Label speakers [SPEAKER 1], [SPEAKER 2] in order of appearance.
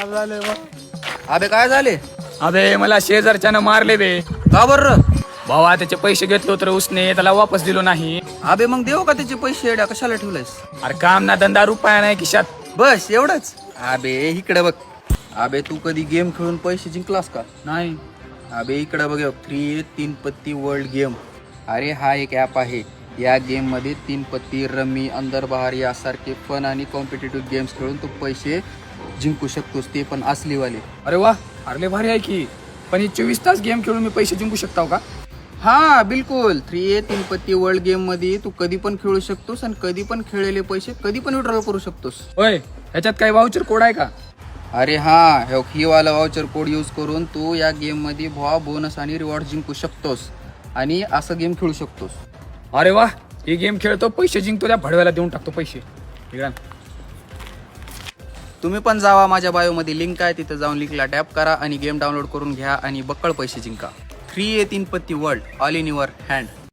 [SPEAKER 1] अबे काय झाले?
[SPEAKER 2] अबे मला शेजारच्यानं मारले बे.
[SPEAKER 1] का बरं?
[SPEAKER 2] भावा त्याचे पैसे घेतलो तर उसने त्याला वापस दिलो नाही.
[SPEAKER 1] अबे मग देऊ का त्याचे पैसे? एड्या कशाला ठेवलायस?
[SPEAKER 2] अरे काम ना धंदा रुपया नाही खिशात.
[SPEAKER 1] बस एवढंच? अबे इकडे बघ. अबे तू कधी गेम खेळून पैसे जिंकलास का?
[SPEAKER 2] नाही.
[SPEAKER 1] अबे इकडे बघ, 3 तीन पत्ती वर्ल्ड गेम. अरे हा एक ॲप आहे. या गेम मध्ये 3 पत्ती, रम्मी, अंदर बहार यासारखे फन आणि कॉम्पिटेटिव्ह गेम्स खेळून तू पैसे जिंकू शकतोस, ते पण असलीवाले.
[SPEAKER 2] अरे वा, अरे भारी आहे की. पण ही 24 तास गेम खेळून मी पैसे जिंकू शकतो का?
[SPEAKER 1] हा बिलकुल. 3 तीन पत्ती वर्ल्ड गेम मध्ये तू कधी पण खेळू शकतोस आणि कधी पण खेळलेले पैसे कधी पण विड्रॉल करू शकतोस.
[SPEAKER 2] होय, ह्याच्यात काही वाउचर कोड आहे का?
[SPEAKER 1] अरे हा, ही वाला वाउचर कोड यूज करून तू या गेम मध्ये बोनस आणि रिवॉर्ड जिंकू शकतोस आणि असं गेम खेळू शकतोस.
[SPEAKER 2] अरे वा, ही गेम खेळतो, पैसे जिंकतो, त्या भडव्याला देऊन टाकतो पैसे. ठीक आहे.
[SPEAKER 1] तुम्ही पण जावा, माझ्या बायोमध्ये लिंक आहे, तिथं जाऊन लिंकला टॅप करा आणि गेम डाउनलोड करून घ्या आणि बक्कळ पैसे जिंका. 3 तीन पत्ती world all in your hand.